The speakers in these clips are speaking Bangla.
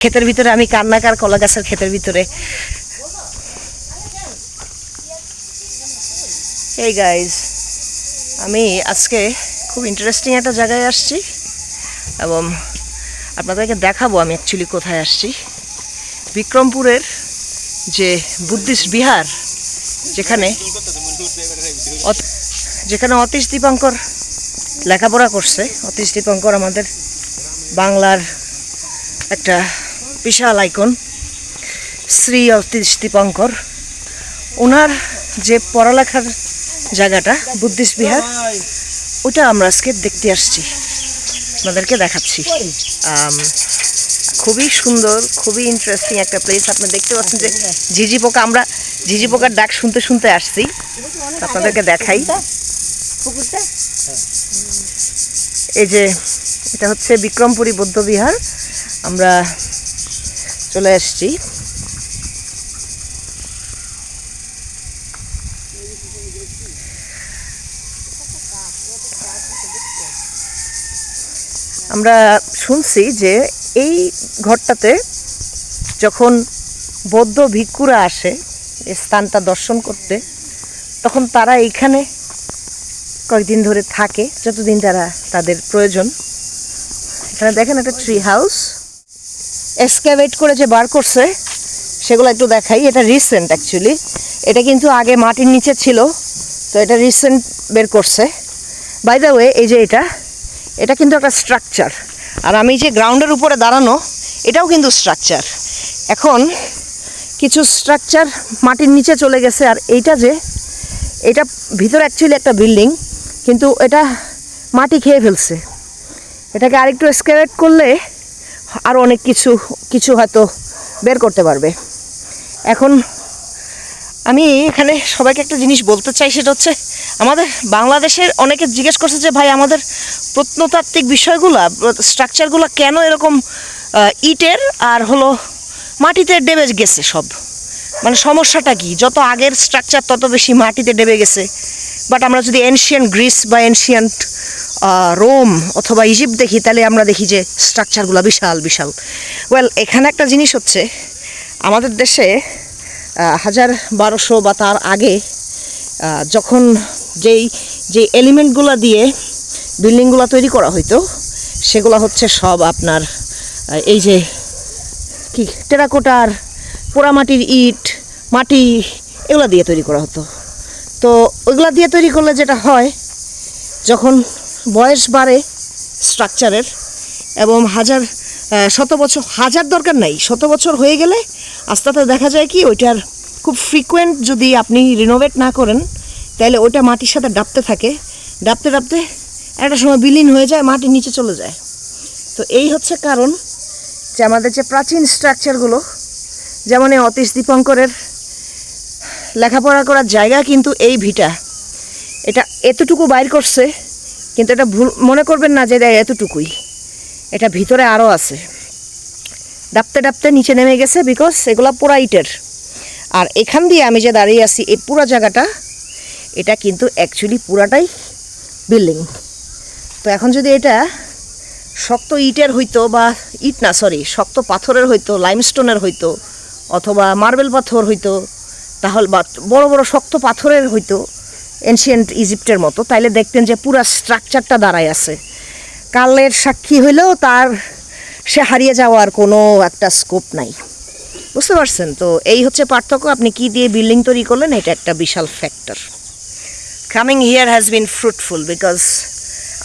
ক্ষেতের ভিতরে আমি কান্নাকার কলা গাছের ক্ষেতের ভিতরে। এই গাইজ, আমি আজকে খুব ইন্টারেস্টিং একটা জায়গায় আসছি এবং আপনাদেরকে দেখাবো আমি অ্যাকচুয়ালি কোথায় আসছি। বিক্রমপুরের যে বুদ্ধিস্ট বিহার, যেখানে অতীশ দীপঙ্কর লেখাপড়া করছে। অতীশ দীপঙ্কর আমাদের বাংলার একটা বিশাল আইকন, শ্রী অতীশ দীপঙ্কর। ওনার যে পড়ালেখার জায়গাটা বুদ্ধিস্ট বিহার, ওটা আমরা আজকে দেখতে আসছি, আপনাদেরকে দেখাচ্ছি। খুবই সুন্দর, খুবই ইন্টারেস্টিং একটা প্লেস। আপনি দেখতে পাচ্ছেন যে ঝিঝি পোকা, আমরা ঝিঝি পোকার ডাক শুনতে শুনতে আসছি, আপনাদেরকে দেখাই। এই যে এটা হচ্ছে বিক্রমপুরী বৌদ্ধ বিহার, আমরা চলে আসছি। আমরা শুনছি যে এই ঘরটাতে যখন বৌদ্ধ ভিক্ষুরা আসে এই স্থানটা দর্শন করতে, তখন তারা এইখানে কয়েকদিন ধরে থাকে, যতদিন তারা তাদের প্রয়োজন। এখানে দেখেন একটা ট্রি হাউস এক্সকাভেট করে যে বার করছে, সেগুলো একটু দেখাই। এটা রিসেন্ট অ্যাকচুয়ালি, এটা কিন্তু আগে মাটির নিচে ছিল, তো এটা রিসেন্ট বের করছে। বাই দ্য ওয়ে, এই যে এটা কিন্তু একটা স্ট্রাকচার, আর আমি যে গ্রাউন্ডের উপরে দাঁড়ানো, এটাও কিন্তু স্ট্রাকচার। এখন কিছু স্ট্রাকচার মাটির নিচে চলে গেছে, আর এটা ভিতরে অ্যাকচুয়ালি একটা বিল্ডিং, কিন্তু এটা মাটি খেয়ে ফেলছে। এটাকে আরেকটু এক্সকাভেট করলে আরও অনেক কিছু হয়তো বের করতে পারবে। এখন আমি এখানে সবাইকে একটা জিনিস বলতে চাই, সেটা হচ্ছে আমাদের বাংলাদেশের অনেকে জিজ্ঞেস করছে যে ভাই, আমাদের প্রত্নতাত্ত্বিক বিষয়গুলা, স্ট্রাকচারগুলো কেন এরকম ইটের আর হলো মাটিতে ডেবে গেছে সব, মানে সমস্যাটা কি? যত আগের স্ট্রাকচার তত বেশি মাটিতে ডেবে গেছে। বাট আমরা যদি এনশিয়ান্ট গ্রিস বা এনশিয়ান্ট রোম অথবা ইজিপ্ট দেখি, তাহলে আমরা দেখি যে স্ট্রাকচারগুলো বিশাল বিশাল। ওয়েল, এখানে একটা জিনিস হচ্ছে, আমাদের দেশে 1200 বা তার আগে যখন যে এলিমেন্টগুলো দিয়ে বিল্ডিংগুলো তৈরি করা হইতো, সেগুলো হচ্ছে সব আপনার এই যে কি টেরাকোটার, পোড়ামাটির ইট, মাটি, এগুলো দিয়ে তৈরি করা হতো। তো ওইগুলো দিয়ে তৈরি করলে যেটা হয়, যখন বয়স বাড়ে স্ট্রাকচারের এবং শত বছর, হাজার দরকার নাই, 100 বছর হয়ে গেলে আস্তে আস্তে দেখা যায় কি, ওইটার খুব ফ্রিকুয়েন্ট যদি আপনি রিনোভেট না করেন, তাহলে ওইটা মাটির সাথে ডাবতে থাকে, ডাবতে ডাবতে একটা সময় বিলীন হয়ে যায়, মাটির নিচে চলে যায়। তো এই হচ্ছে কারণ যে আমাদের যে প্রাচীন স্ট্রাকচারগুলো, যেমন এই অতীশ দীপঙ্করের লেখাপড়া করার জায়গা কিন্তু এই ভিটা, এটা এতটুকু বাইর করছে, কিন্তু এটা ভুল মনে করবেন না যে এতটুকুই, এটা ভিতরে আরও আছে। ডাবতে ডাবতে নিচে নেমে গেছে, বিকজ এগুলা পোড়া ইটের। আর এখান দিয়ে আমি যে দাঁড়িয়ে আছি, এই পুরো জায়গাটা, এটা কিন্তু অ্যাকচুয়ালি পুরাটাই বিল্ডিং। তো এখন যদি এটা শক্ত ইটের হইতো, বা শক্ত পাথরের হইতো, লাইমস্টোনের হইতো, অথবা মার্বেল পাথর হইতো, তাহলে বা বড় বড় শক্ত পাথরের হইতো এনশিয়েন্ট ইজিপ্টের মতো, তাইলে দেখতেন যে পুরা স্ট্রাকচারটা দাঁড়ায় আছে। কালের সাক্ষী হইলেও সে হারিয়ে যাওয়ার কোনো একটা স্কোপ নাই, বুঝতে পারছেন? তো এই হচ্ছে পার্থক্য। আপনি কি দিয়ে বিল্ডিং তৈরি করলেন, এটা একটা বিশাল factor. Coming here has been fruitful, because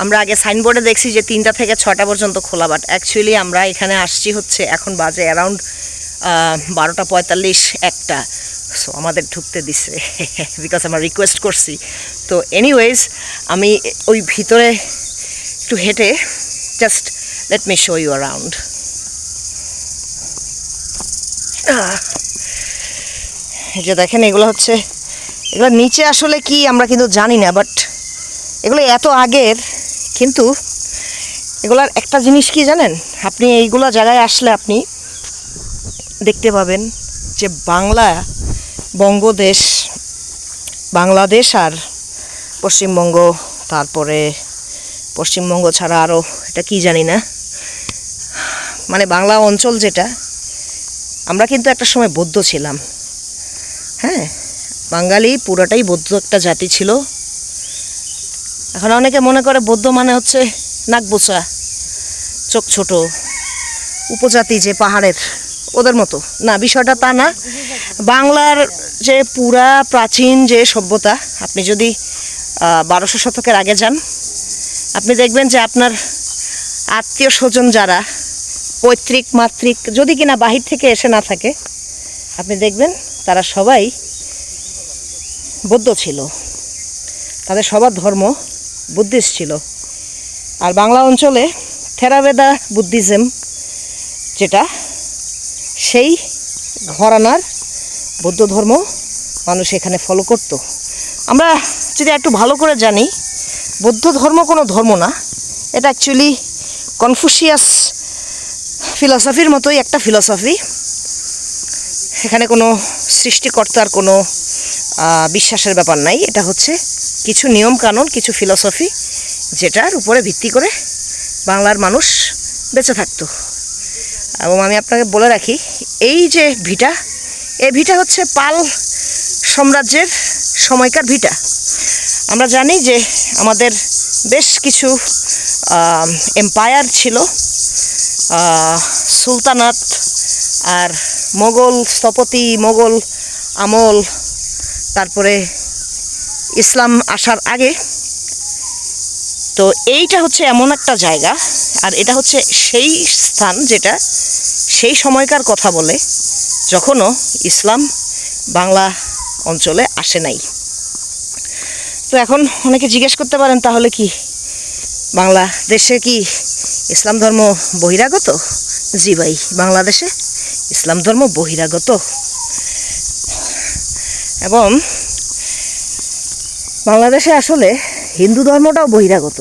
আমরা আগে সাইনবোর্ডে দেখছি যে 3টা থেকে 6টা পর্যন্ত খোলা, বাট অ্যাকচুয়ালি আমরা এখানে আসছি হচ্ছে এখন বাজে অ্যারাউন্ড 12:45, 1টা। সো আমাদের ঢুকতে দিছে বিকজ আমরা রিকোয়েস্ট করছি। তো এনিওয়েজ, আমি ওই ভিতরে একটু হেঁটে, just let me show you around. এই যে দেখেন, এগুলো নিচে আসলে কি আমরা কিন্তু জানি না, বাট এগুলো এত আগের। কিন্তু এগুলার একটা জিনিস কি জানেন, আপনি এইগুলো জায়গায় আসলে আপনি দেখতে পাবেন যে বাংলাদেশ আর পশ্চিমবঙ্গ, তারপরে পশ্চিমবঙ্গ ছাড়া আরও এটা কি জানি না, মানে বাংলা অঞ্চল যেটা, আমরা কিন্তু একটা সময় বৌদ্ধ ছিলাম। হ্যাঁ, বাঙালি পুরোটাই বৌদ্ধ একটা জাতি ছিল। এখন অনেকে মনে করে বৌদ্ধ মানে হচ্ছে নাক বোচা, চোখ ছোট, উপজাতি যে পাহাড়ের ওদের মতো। না, বিষয়টা তা না। বাংলার যে পুরা প্রাচীন যে সভ্যতা, আপনি যদি 1200 শতকের আগে যান, আপনি দেখবেন যে আপনার আত্মীয় স্বজন যারা পৈতৃক মাতৃক যদি কিনা বাহির থেকে এসে না থাকে, আপনি দেখবেন তারা সবাই বৌদ্ধ ছিল। তাদের সবার ধর্ম বুদ্ধিস্ট ছিল। আর বাংলা অঞ্চলে থেরাবেদা বুদ্ধিজম যেটা, সেই ঘরানার বৌদ্ধ ধর্ম মানুষ এখানে ফলো করত। আমরা যদি একটু ভালো করে জানি, বৌদ্ধ ধর্ম কোনো ধর্ম না, এটা অ্যাকচুয়ালি কনফুসিয়াস ফিলসফির মতোই একটা ফিলসফি। এখানে কোনো সৃষ্টিকর্তার কোনো বিশ্বাসের ব্যাপার নাই। এটা হচ্ছে কিছু নিয়ম কানুন, কিছু ফিলসফি, যেটার উপরে ভিত্তি করে বাংলার মানুষ বেঁচে থাকতো। এবং আমি আপনাকে বলে রাখি, এই যে ভিটা, এই ভিটা হচ্ছে পাল সাম্রাজ্যের সময়কার ভিটা। আমরা জানি যে আমাদের বেশ কিছু এম্পায়ার ছিল, সুলতানাত আর মোগল স্থপতি, মোগল আমল, তারপরে ইসলাম আসার আগে। তো এইটা হচ্ছে এমন একটা জায়গা, আর এটা হচ্ছে সেই স্থান যেটা সেই সময়কার কথা বলে, যখনও ইসলাম বাংলা অঞ্চলে আসে নাই। তো এখন অনেকে জিজ্ঞেস করতে পারেন, তাহলে কি বাংলাদেশে কি ইসলাম ধর্ম বহিরাগত? জি ভাই, বাংলাদেশে ইসলাম ধর্ম বহিরাগত। এবং বাংলাদেশে আসলে হিন্দু ধর্মটাও বহিরাগত।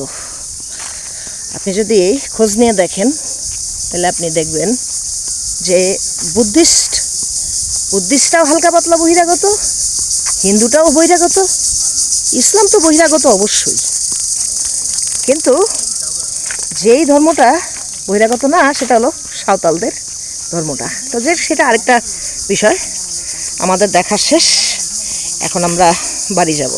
আপনি যদি খোঁজ নিয়ে দেখেন, তাহলে আপনি দেখবেন যে বুদ্ধিস্টটাও হালকা পাতলা বহিরাগত, হিন্দুটাও বহিরাগত, ইসলাম তো বহিরাগত অবশ্যই। কিন্তু যেই ধর্মটা বহিরাগত না, সেটা হলো সাঁওতালদের ধর্মটা। তো সেটা আরেকটা বিষয়। আমাদের দেখা শেষ, এখন আমরা বাড়ি যাব।